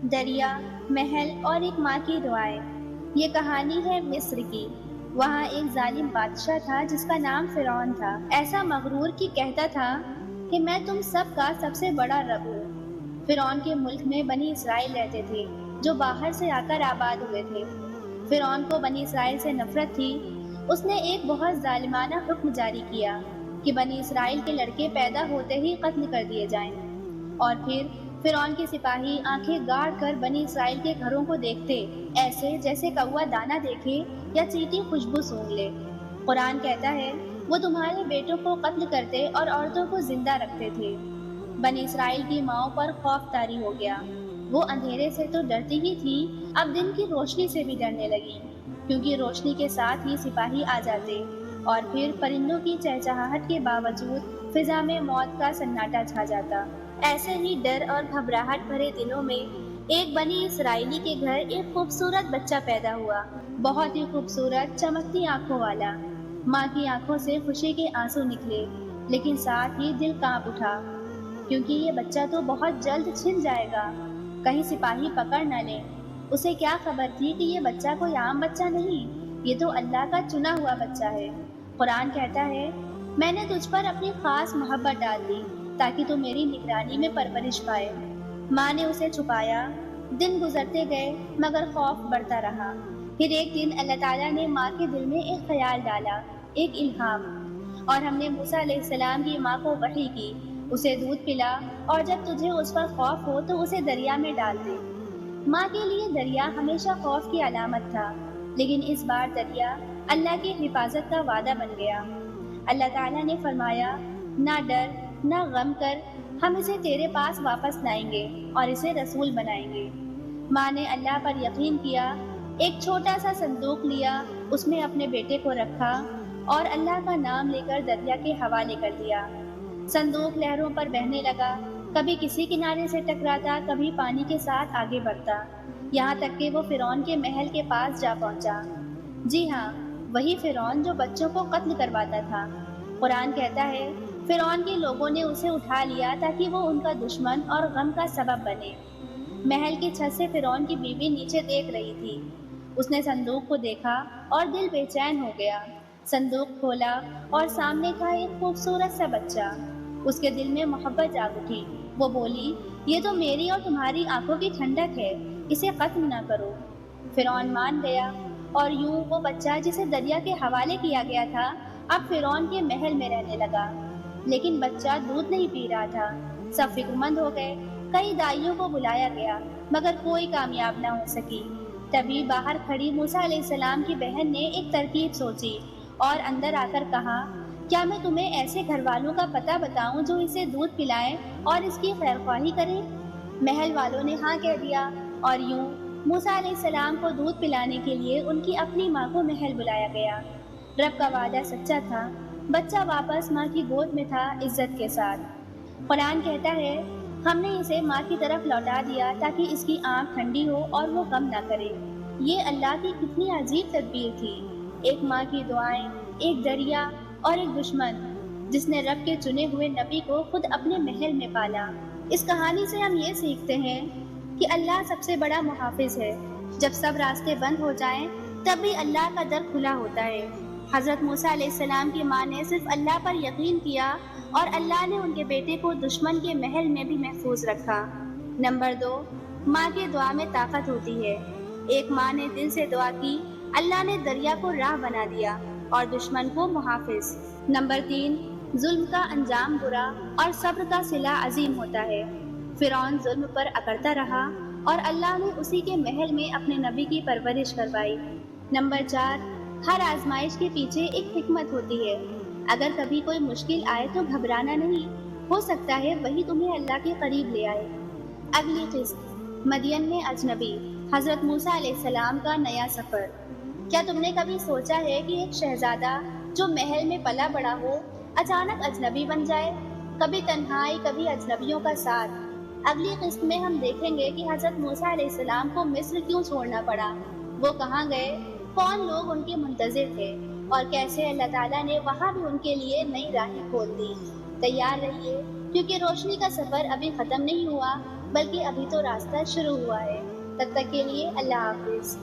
دریا، محل اور ایک ماں کی دعائیں۔ یہ کہانی ہے مصر کی۔ وہاں ایک ظالم بادشاہ تھا جس کا نام فرعون تھا۔ ایسا مغرور کہ کہتا تھا کہ میں تم سب کا سب سے بڑا رب ہوں۔ فرعون کے ملک میں بنی اسرائیل رہتے تھے جو باہر سے آ کر آباد ہوئے تھے۔ فرعون کو بنی اسرائیل سے نفرت تھی۔ اس نے ایک بہت ظالمانہ حکم جاری کیا کہ بنی اسرائیل کے لڑکے پیدا ہوتے ہی قتل کر دیے جائیں، اور پھر فرعون کے سپاہی آنکھیں گاڑ کر بنی اسرائیل کے گھروں کو دیکھتے، ایسے جیسے کوا دانہ دیکھے یا چیٹی خوشبو سونگھ لے۔ قرآن کہتا ہے وہ تمہارے بیٹوں کو قتل کرتے اور عورتوں کو زندہ رکھتے تھے۔ بنی اسرائیل کی ماؤں پر خوف طاری ہو گیا۔ وہ اندھیرے سے تو ڈرتی ہی تھی، اب دن کی روشنی سے بھی ڈرنے لگی، کیونکہ روشنی کے ساتھ ہی سپاہی آ جاتے، اور پھر پرندوں کی چہچہاہٹ کے باوجود فضا میں موت کا سناٹا چھا جاتا۔ ایسے ہی ڈر اور گھبراہٹ بھرے دنوں میں ایک بنی اسرائیلی کے گھر ایک خوبصورت بچہ پیدا ہوا، بہت ہی خوبصورت، چمکتی آنکھوں والا۔ ماں کی آنکھوں سے خوشی کے آنسو نکلے، لیکن ساتھ ہی دل کانپ اٹھا، کیونکہ یہ بچہ تو بہت جلد چھن جائے گا، کہیں سپاہی پکڑ نہ لیں۔ اسے کیا خبر تھی کہ یہ بچہ کوئی عام بچہ نہیں، یہ تو اللہ کا چنا ہوا بچہ ہے۔ قرآن کہتا ہے میں نے تجھ پر اپنی خاص محبت ڈال دی تاکہ تو میری نگرانی میں پرورش پائے۔ ماں نے اسے چھپایا۔ دن گزرتے گئے مگر خوف بڑھتا رہا۔ پھر ایک دن اللہ تعالیٰ نے ماں کے دل میں ایک خیال ڈالا، ایک الہام، اور ہم نے موسیٰ علیہ السلام کی ماں کو وحی کی، اسے دودھ پلا، اور جب تجھے اس پر خوف ہو تو اسے دریا میں ڈال دے۔ ماں کے لیے دریا ہمیشہ خوف کی علامت تھا، لیکن اس بار دریا اللہ کی حفاظت کا وعدہ بن گیا۔ اللہ تعالیٰ نے فرمایا نہ ڈر نہ غم کر، ہم اسے تیرے پاس واپس لائیں گے اور اسے رسول بنائیں گے۔ ماں نے اللہ پر یقین کیا، ایک چھوٹا سا صندوق لیا، اس میں اپنے بیٹے کو رکھا اور اللہ کا نام لے کر دریا کے حوالے کر دیا۔ صندوق لہروں پر بہنے لگا، کبھی کسی کنارے سے ٹکراتا، کبھی پانی کے ساتھ آگے بڑھتا، یہاں تک کہ وہ فرعون کے محل کے پاس جا پہنچا۔ جی ہاں، وہی فرعون جو بچوں کو قتل کرواتا تھا۔ قرآن کہتا ہے فرعون کے لوگوں نے اسے اٹھا لیا تاکہ وہ ان کا دشمن اور غم کا سبب بنے۔ محل کی چھت سے فرعون کی بیوی نیچے دیکھ رہی تھی۔ اس نے صندوق کو دیکھا اور دل بے چین ہو گیا۔ صندوق کھولا اور سامنے تھا ایک خوبصورت سا بچہ۔ اس کے دل میں محبت جاگ اٹھی۔ وہ بولی یہ تو میری اور تمہاری آنکھوں کی ٹھنڈک ہے، اسے قتل نہ کرو۔ فرعون مان گیا، اور یوں وہ بچہ جسے دریا کے حوالے کیا گیا تھا اب فرعون کے محل میں رہنے لگا۔ لیکن بچہ دودھ نہیں پی رہا تھا۔ سب فکر مند ہو گئے، کئی دائیوں کو بلایا گیا مگر کوئی کامیاب نہ ہو سکی۔ تبھی باہر کھڑی موسیٰ علیہ السلام کی بہن نے ایک ترکیب سوچی اور اندر آ کر کہا کیا میں تمہیں ایسے گھر والوں کا پتہ بتاؤں جو اسے دودھ پلائیں اور اس کی خیرخواہی کریں؟ محل والوں نے ہاں کہہ دیا، اور یوں موسیٰ علیہ السلام کو دودھ پلانے کے لیے ان کی اپنی ماں کو محل بلایا گیا۔ رب کا وعدہ سچا تھا، بچہ واپس ماں کی گود میں تھا، عزت کے ساتھ۔ قرآن کہتا ہے ہم نے اسے ماں کی طرف لوٹا دیا تاکہ اس کی آنکھ ٹھنڈی ہو اور وہ غم نہ کرے۔ یہ اللہ کی کتنی عجیب تدبیر تھی، ایک ماں کی دعائیں، ایک دریا اور ایک دشمن جس نے رب کے چنے ہوئے نبی کو خود اپنے محل میں پالا۔ اس کہانی سے ہم یہ سیکھتے ہیں کہ اللہ سب سے بڑا محافظ ہے۔ جب سب راستے بند ہو جائیں تب بھی اللہ کا در کھلا ہوتا ہے۔ حضرت موسیٰ علیہ السلام کی ماں نے صرف اللہ پر یقین کیا اور اللہ نے ان کے بیٹے کو دشمن کے محل میں بھی محفوظ رکھا۔ نمبر 2، ماں کی دعا میں طاقت ہوتی ہے۔ ایک ماں نے دل سے دعا کی، اللہ نے دریا کو راہ بنا دیا اور دشمن کو محافظ۔ نمبر 3، ظلم کا انجام برا اور صبر کا صلہ عظیم ہوتا ہے۔ فرعون ظلم پر اکڑتا رہا اور اللہ نے اسی کے محل میں اپنے نبی کی پرورش کروائی۔ نمبر 4، ہر آزمائش کے پیچھے ایک حکمت ہوتی ہے۔ اگر کبھی کوئی مشکل آئے تو گھبرانا نہیں، ہو سکتا ہے وہی تمہیں اللہ کے قریب لے آئے۔ اگلی قسط، مدین میں اجنبی، حضرت موسیٰ علیہ السلام کا نیا سفر۔ کیا تم نے کبھی سوچا ہے کہ ایک شہزادہ جو محل میں پلا بڑا ہو اچانک اجنبی بن جائے؟ کبھی تنہائی، کبھی اجنبیوں کا ساتھ۔ اگلی قسط میں ہم دیکھیں گے کہ حضرت موسیٰ علیہ السلام کو مصر کیوں چھوڑنا پڑا، وہ کہاں گئے، کون لوگ ان کے منتظر تھے، اور کیسے اللہ تعالیٰ نے وہاں بھی ان کے لیے نئی راہیں کھول دی۔ تیار رہیے کیونکہ روشنی کا سفر ابھی ختم نہیں ہوا، بلکہ ابھی تو راستہ شروع ہوا ہے۔ تب تک کے لیے اللہ حافظ۔